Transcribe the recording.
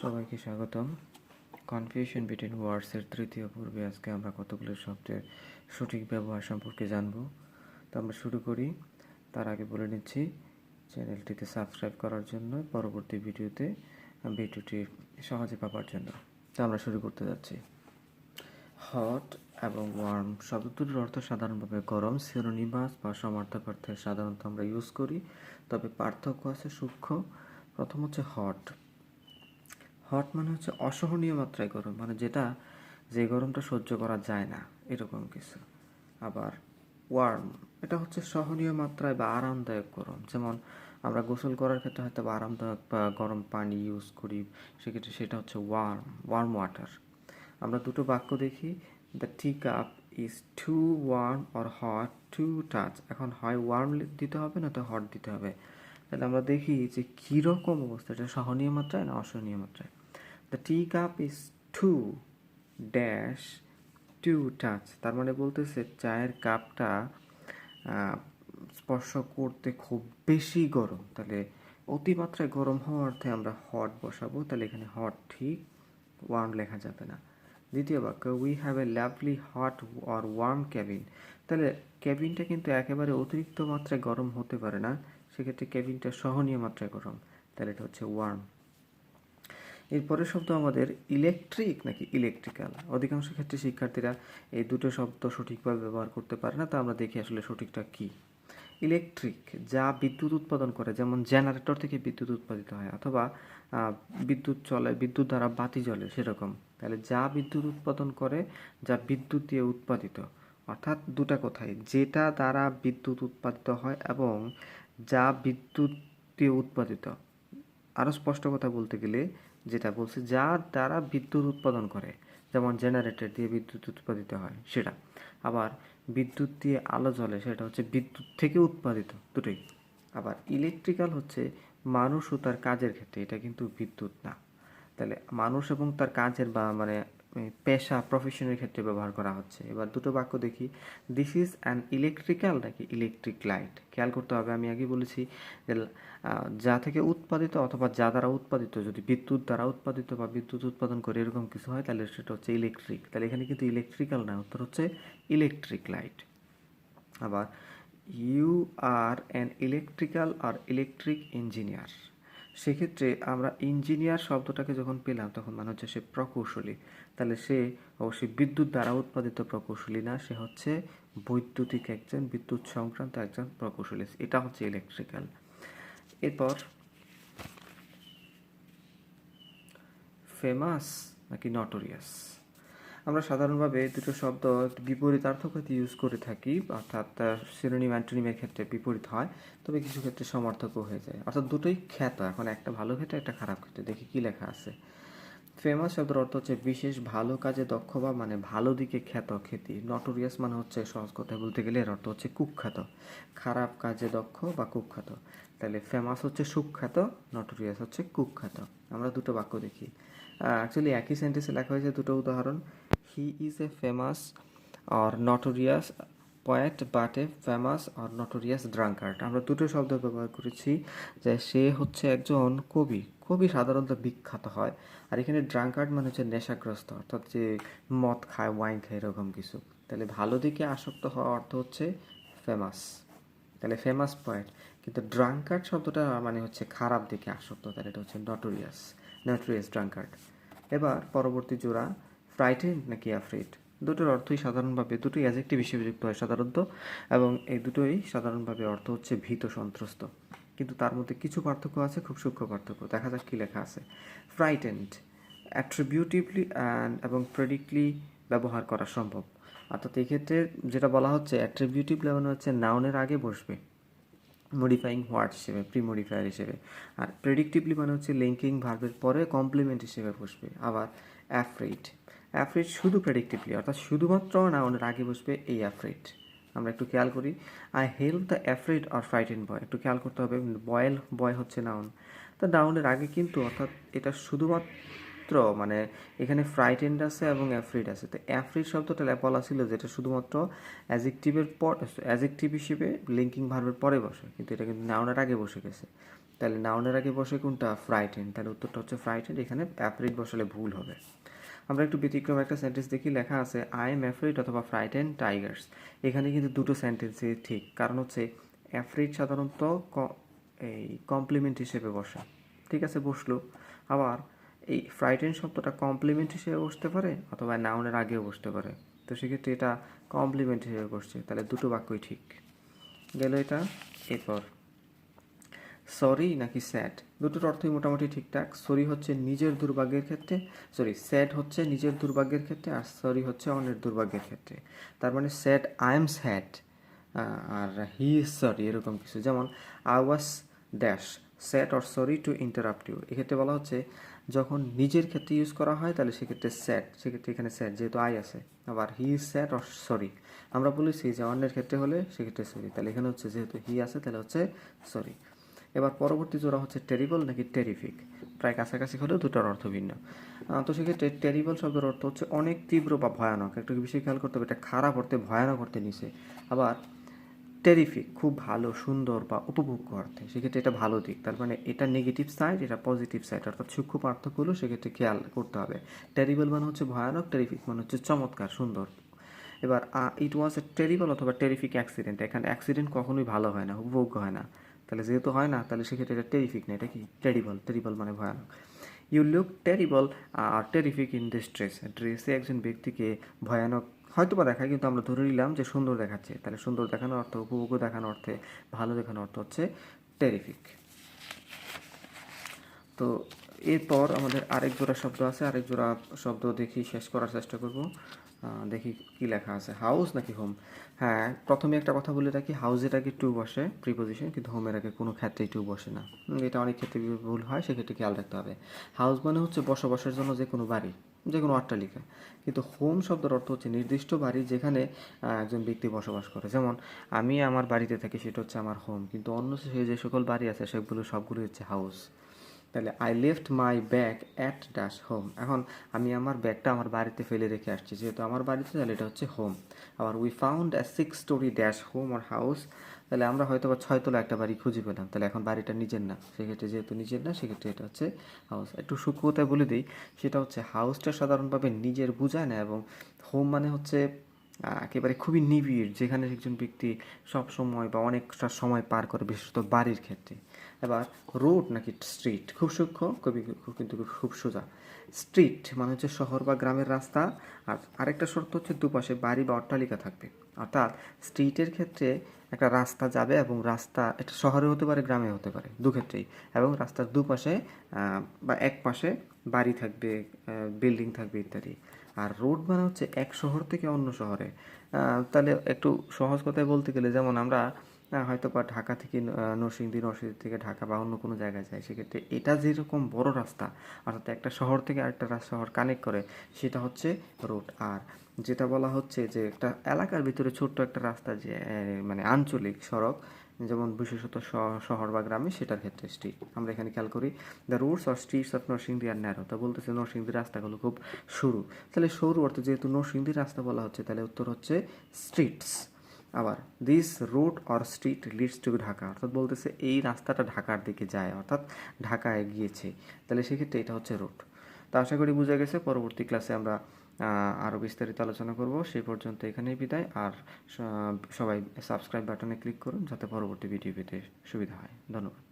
সবাইকে স্বাগতম। Confusion between ওয়ার্ডসের তৃতীয় পর্বে আজকে আমরা কতগুলো শব্দের সঠিক ব্যবহার সম্পর্কে জানব। তো আমরা শুরু করি। তার আগে বলে নিচ্ছি চ্যানেলটিতে সাবস্ক্রাইব করার জন্য, পরবর্তী ভিডিওটি সহজে পাওয়ার জন্য। তো আমরা শুরু করতে যাচ্ছি। হট এবং ওয়ার্ম শব্দ দুটির অর্থ সাধারণভাবে গরম। সিনোনিমাস বা সমার্থক অর্থে সাধারণত আমরা ইউজ করি, তবে পার্থক্য আছে সূক্ষ্ম। প্রথম হচ্ছে হট। হট মানে হচ্ছে অসহনীয় মাত্রায় গরম, মানে যে গরমটা সহ্য করা যায় না, এরকম কিছু। আবার ওয়ার্ম, এটা হচ্ছে সহনীয় মাত্রায় বা আরামদায়ক গরম। যেমন আমরা গোসল করার ক্ষেত্রে হয়তো বা আরামদায়ক বা গরম পানি ইউজ করি, সেক্ষেত্রে সেটা হচ্ছে ওয়ার্ম ওয়াটার। আমরা দুটো বাক্য দেখি। The tea cup is too warm or hot to touch. এখন হয় ওয়ার্ম দিতে হবে না তো হট দিতে হবে। তাহলে আমরা দেখি যে কীরকম অবস্থা, এটা সহনীয় মাত্রায় না অসহনীয় মাত্রায়। The tea cup is too dash to touch, তার মানে বলতেছে চায়ের কাপটা স্পর্শ করতে খুব বেশি গরম। তাহলে অতিমাত্রায় গরম হওয়ার অর্থে আমরা হট বসাবো, তাহলে এখানে হট ঠিক, ওয়ার্ম লেখা যাবে না। দ্বিতীয় বাক্য, we have a lovely hot or warm cabin. তাহলে ক্যাবিনটা কিন্তু একেবারে অতিরিক্ত মাত্রায় গরম হতে পারে না, সেক্ষেত্রে ক্যাবিনটা সহনীয় মাত্রায় গরম, তাহলে এটা হচ্ছে ওয়ার্ম। এরপরের শব্দ আমাদের ইলেকট্রিক নাকি ইলেকট্রিক্যাল। অধিকাংশ ক্ষেত্রে শিক্ষার্থীরা এই দুটো শব্দ সঠিকভাবে ব্যবহার করতে পারে না, তা আমরা দেখি আসলে সঠিকটা কী। ইলেকট্রিক, যা বিদ্যুৎ উৎপাদন করে, যেমন জেনারেটর থেকে বিদ্যুৎ উৎপাদিত হয়, অথবা বিদ্যুৎ দ্বারা বাতি জ্বলে সেরকম। তাহলে যা বিদ্যুৎ উৎপাদন করে, যা বিদ্যুৎ দিয়ে উৎপাদিত, অর্থাৎ দুটা কথাই, যেটা দ্বারা বিদ্যুৎ উৎপাদিত হয় এবং যা বিদ্যুৎ দিয়ে উৎপাদিত। আরও স্পষ্ট কথা বলতে গেলে যেটা বলছে, যার দ্বারা বিদ্যুৎ উৎপাদন করে, যেমন জেনারেটর দিয়ে বিদ্যুৎ উৎপাদিত হয় সেটা। আবার বিদ্যুৎ দিয়ে আলো জ্বলে, সেটা হচ্ছে বিদ্যুৎ থেকে উৎপাদিত, দুটোই। আবার ইলেকট্রিক্যাল হচ্ছে মানুষ ও তার কাজের ক্ষেত্রে, এটা কিন্তু বিদ্যুৎ না। তাহলে মানুষ এবং তার কাজের বা মানে পেশা প্রফেশনের ক্ষেত্রে ব্যবহার করা হচ্ছে। এবার দুটো বাক্য দেখি। দিস ইজ অ্যান ইলেকট্রিক্যাল নাকি ইলেকট্রিক লাইট। খেয়াল করতে হবে, আমি আগে বলেছি যে যা থেকে উৎপাদিত অথবা যা দ্বারা উৎপাদিত, যদি বিদ্যুৎ দ্বারা উৎপাদিত বা বিদ্যুৎ উৎপাদন করে এরকম কিছু হয়, তাহলে সেটা হচ্ছে ইলেকট্রিক। তাহলে এখানে কিন্তু ইলেকট্রিক্যাল না, উত্তর হচ্ছে ইলেকট্রিক লাইট। আবার ইউ আর অ্যান ইলেকট্রিক্যাল আর ইলেকট্রিক ইঞ্জিনিয়ার। সেক্ষেত্রে আমরা ইঞ্জিনিয়ার শব্দটাকে যখন পেলাম, তখন মানে হচ্ছে সে প্রকৌশলী। তাহলে সে অবশ্যই বিদ্যুৎ দ্বারা উৎপাদিত প্রকৌশলী না, সে হচ্ছে বৈদ্যুতিক একজন, বিদ্যুৎ সংক্রান্ত একজন প্রকৌশলী। এটা হচ্ছে ইলেকট্রিক্যাল। এরপর ফেমাস নাকি নটোরিয়াস। আমরা সাধারণভাবে দুটো শব্দ বিপরীতার্থকতে ইউজ করে থাকি, অর্থাৎ সিনোনিম অ্যান্টোনিমের ক্ষেত্রে বিপরীত হয়, তবে কিছু ক্ষেত্রে সমার্থকও হয়ে যায়, অর্থাৎ দুটোই খ্যাত। এখন একটা ভালো ক্ষেত্রে একটা খারাপ ক্ষেত্রে, দেখি কি লেখা আছে। ফেমাস শব্দের অর্থ হচ্ছে বিশেষ ভালো কাজে দক্ষ বা মানে ভালো দিকে খ্যাত, খ্যাতি। নটোরিয়াস মানে হচ্ছে সহজ কথায় বলতে গেলে এর অর্থ হচ্ছে কুখ্যাত, খারাপ কাজে দক্ষ বা কুখ্যাত। তাহলে ফেমাস হচ্ছে সুখ্যাত, নটোরিয়াস হচ্ছে কুখ্যাত। আমরা দুটো বাক্য দেখি। অ্যাকচুয়ালি একই সেন্টেন্সে লেখা হয়েছে দুটো উদাহরণ। He is a famous or notorious poet but a famous or notorious drunkard. আমরা দুটো শব্দ ব্যবহার করেছি, যে সে হচ্ছে একজন কবি, কবি সাধারণত বিখ্যাত হয়। আর এখানে ড্রাঙ্কার্ড মানে হচ্ছে নেশাগ্রস্ত, অর্থাৎ যে মদ খায়, ওয়াইন খায়, এরকম কিছু। তাহলে ভালো দিকে আসক্ত হওয়ার অর্থ হচ্ছে ফেমাস, তাহলে ফেমাস পয়েট। কিন্তু ড্রাঙ্কার্ড শব্দটা মানে হচ্ছে খারাপ দিকে আসক্ত, তাহলে এটা হচ্ছে নটোরিয়াস ড্রাঙ্কার্ড। এবার পরবর্তী জোড়া, ফ্রাইটেন্ড নাকি অ্যাফ্রেড। দুটোর অর্থই সাধারণভাবে, দুটোই অ্যাডজেক্টিভ হিসেবে যুক্ত হয় সাধারণত, এবং এই দুটোই সাধারণভাবে অর্থ হচ্ছে ভীত, সন্ত্রস্ত। কিন্তু তার মধ্যে কিছু পার্থক্য আছে, খুব সূক্ষ্ম পার্থক্য। দেখা যাক কী লেখা আছে। ফ্রাইটেন্ড অ্যাট্রিবিউটিভলি এবং প্রেডিক্টলি ব্যবহার করা সম্ভব, অর্থাৎ এই ক্ষেত্রে যেটা বলা হচ্ছে অ্যাট্রিবিউটিভলি মানে হচ্ছে নাউনের আগে বসবে মডিফাইং ওয়ার্ড হিসেবে, প্রি মডিফায়ার হিসেবে। আর প্রেডিক্টিভলি মানে হচ্ছে লিঙ্কিং ভার্বের পরে কমপ্লিমেন্ট হিসেবে বসবে। আবার অ্যাফ্রেড শুধু প্রেডিক্টিভলি, অর্থাৎ শুধুমাত্র নাউনের আগে বসবে এই অ্যাফ্রেড। আমরা একটু খেয়াল করি। I help the afraid or frighten boy, একটু খেয়াল করতে হবে, বয় হচ্ছে নাউন, তা নাউনের আগে কিন্তু, অর্থাৎ এটা শুধুমাত্র মানে এখানে ফ্রাইটেন্ড আছে এবং অ্যাফ্রিড আছে। তো অ্যাফ্রিড শব্দটা বলা ছিল যেটা শুধুমাত্র অ্যাজেক্টিভ হিসেবে লিঙ্কিং ভার্বের পরে বসে, কিন্তু এটা কিন্তু নাউনের আগে বসে গেছে। তাহলে নাউনের আগে বসে কোনটা? ফ্রাইটেন্ড। তাহলে উত্তরটা হচ্ছে ফ্রাইটেন্ড। এখানে অ্যাফ্রেড বসালে ভুল হবে। আমরা একটু ব্যতিক্রম একটা সেন্টেন্স দেখি, লেখা আছে আই এম অ্যাফ্রেড অথবা ফ্রাইটেন্ড টাইগার্স। এখানে কিন্তু দুটো সেন্টেন্সই ঠিক, কারণ হচ্ছে অ্যাফ্রেড সাধারণত এই কমপ্লিমেন্ট হিসেবে বসে, ঠিক আছে, বসলো। আবার এই ফ্রাইটেন্ড শব্দটা কমপ্লিমেন্ট হিসেবে বসতে পারে অথবা নাউনের আগেও বসতে পারে। তো সেক্ষেত্রে এটা কমপ্লিমেন্ট হিসেবে বসছে, তাহলে দুটো বাক্যই ঠিক গেল এটা। এরপর সরি নাকি স্যাড, দুটোর অর্থই মোটামুটি ঠিকঠাক। সরি হচ্ছে নিজের দুর্ভাগ্যের ক্ষেত্রে, স্যাড হচ্ছে নিজের দুর্ভাগ্যের ক্ষেত্রে, আর সরি হচ্ছে অন্যের দুর্ভাগ্যের ক্ষেত্রে। তার মানে স্যাড, আই এম স্যাড, আর হি ইজ সরি, এরকম কিছু। যেমন I was dash sad or sorry to interrupt you, এক্ষেত্রে বলা হচ্ছে যখন নিজের ক্ষেত্রে ইউজ করা হয় তাহলে সেক্ষেত্রে স্যাড, সেক্ষেত্রে এখানে স্যাড যেহেতু আই আছে। আবার he is sad or sorry, আমরা বলেছি যে অন্যের ক্ষেত্রে হলে সেক্ষেত্রে সরি, তাহলে এখানে হচ্ছে যেহেতু হি আছে তাহলে হচ্ছে সরি। এবার পরবর্তী জোড়া হচ্ছে টেরিবল নাকি টেরিফিক, প্রায় কাছাকাছি হলেও দুটোর অর্থ ভিন্ন। তো সেক্ষেত্রে টেরিবল শব্দের অর্থ হচ্ছে অনেক তীব্র বা ভয়ানক, একটু বেশি খেয়াল করতে হবে, এটা খারাপ অর্থে, ভয়ানক অর্থে নিছে। আবার টেরিফিক খুব ভালো, সুন্দর বা উপভোগ্য অর্থে, সেক্ষেত্রে এটা ভালো দিক, তার মানে এটা নেগেটিভ সাইড, এটা পজিটিভ সাইড, অর্থাৎ সূক্ষ্ম পার্থক্য হলো সেক্ষেত্রে খেয়াল করতে হবে। টেরিবল মানে হচ্ছে ভয়ানক, টেরিফিক মানে হচ্ছে চমৎকার, সুন্দর। এবার ইট ওয়াজ এ টেরিবল অথবা টেরিফিক অ্যাক্সিডেন্ট, এখানে অ্যাক্সিডেন্ট কখনোই ভালো হয় না, উপভোগ্য হয় না, তাহলে যেহেতু হয় না তাহলে সেক্ষেত্রে এটা টেরিফিক না, এটা কি টেরিবল। টেরিবল মানে ভয়ানক। ইউ লুক টেরিবল আর টেরিফিক ইন দিস ড্রেস, ড্রেসে একজন ব্যক্তিকে ভয়ানক হয়তো বা দেখায়, কিন্তু আমরা ধরে নিলাম যে সুন্দর দেখাচ্ছে, তাহলে সুন্দর দেখানোর অর্থ, উপভোগ্য দেখানোর অর্থে, ভালো দেখানোর অর্থ হচ্ছে টেরিফিক। তো এরপর আমাদের আরেক জোড়া শব্দ আছে, আরেক জোড়া শব্দ দেখি শেষ করার চেষ্টা করব। দেখি কি লেখা আছে, হাউস নাকি হোম। হ্যাঁ, প্রথমে একটা কথা বলে রাখি, হাউসের আগে টু বসে প্রিপোজিশন, কিন্তু হোমের আগে কোনো ক্ষেত্রেই টু বসে না। এটা অনেক ক্ষেত্রে ভুল হয়, সেক্ষেত্রে খেয়াল রাখতে হবে। হাউস মানে হচ্ছে বসবাসের জন্য যে কোনো বাড়ি, যে কোনো অট্টালিকা, কিন্তু হোম শব্দের অর্থ হচ্ছে নির্দিষ্ট বাড়ি যেখানে একজন ব্যক্তি বসবাস করে। যেমন আমি আমার বাড়িতে থাকি, সেটা হচ্ছে আমার হোম, কিন্তু অন্য যে সকল বাড়ি আছে সবগুলো হচ্ছে হাউস। তাহলে I left my bag at dash home, এখন আমি আমার ব্যাগটা আমার বাড়িতে ফেলে রেখে আসছি, যেহেতু আমার বাড়িতে, তাহলে এটা হচ্ছে হোম। আবার we found a 6 storey dash home or house, তাহলে আমরা হয়তো বা 6 তলা একটা বাড়ি খুঁজে পেলাম, তাহলে এখন বাড়িটা নিজের না, সেক্ষেত্রে যেহেতু নিজের না সেক্ষেত্রে এটা হচ্ছে হাউস। একটু সূক্ষ্মতায় বলে দিই, সেটা হচ্ছে হাউসটা সাধারণভাবে নিজের বোঝায় না, এবং হোম মানে হচ্ছে একেবারে খুবই নিবিড়, যেখানে একজন ব্যক্তি সব সময় বা অনেকটা সময় পার করে, বিশেষত বাড়ির ক্ষেত্রে। এবার রোড নাকি স্ট্রিট, খুব সূক্ষ্ম কিন্তু খুব সোজা। স্ট্রিট মানে হচ্ছে শহর বা গ্রামের রাস্তা, আর আরেকটা শর্ত হচ্ছে দুপাশে বাড়ি বা অট্টালিকা থাকবে। অর্থাৎ স্ট্রিটের ক্ষেত্রে একটা রাস্তা যাবে, এবং রাস্তা এটা শহরে হতে পারে, গ্রামে হতে পারে, দুক্ষেত্রেই, এবং রাস্তার দুপাশে বা এক পাশে বাড়ি থাকবে, বিল্ডিং থাকবে ইত্যাদি। আর রোড মানে হচ্ছে এক শহর থেকে অন্য শহরে। তাহলে একটু সহজ কথায় বলতে গেলে, যেমন আমরা হয়তো বা ঢাকা থেকে নরসিংদী, নরসিংদী থেকে ঢাকা বা অন্য কোনো জায়গায় যায়, সেক্ষেত্রে এটা যেরকম বড় রাস্তা, অর্থাৎ একটা শহর থেকে আরেকটা শহর কানেক্ট করে, সেটা হচ্ছে রোড। আর যেটা বলা হচ্ছে যে একটা এলাকার ভিতরে ছোট্ট একটা রাস্তা, যে মানে আঞ্চলিক সড়ক, যেমন বিশেষত শহর বা গ্রামে, সেটার ক্ষেত্রে স্ট্রিট। আমরা এখানে খেয়াল করি the roads or streets of Narsingdi are narrow, তা বলতেছে নরসিংদীর রাস্তাগুলো খুব সরু, তাহলে সরু অর্থে যেহেতু নরসিংদীর রাস্তা বলা হচ্ছে, তাহলে উত্তর হচ্ছে স্ট্রিটস। আবার this road or street leads to Dhaka, অর্থাৎ বলতেছে এই রাস্তাটা ঢাকার দিকে যায়, অর্থাৎ ঢাকায় গিয়েছে, তাহলে সেক্ষেত্রে এটা হচ্ছে রোড। তো আশা করি বোঝা গেছে। পরবর্তী ক্লাসে আমরা আরও বিস্তারিত আলোচনা করব। সেই পর্যন্ত এখানেই বিদায়। আর সবাই সাবস্ক্রাইব বাটনে ক্লিক করুন যাতে পরবর্তী ভিডিও পেতে সুবিধা হয়। ধন্যবাদ।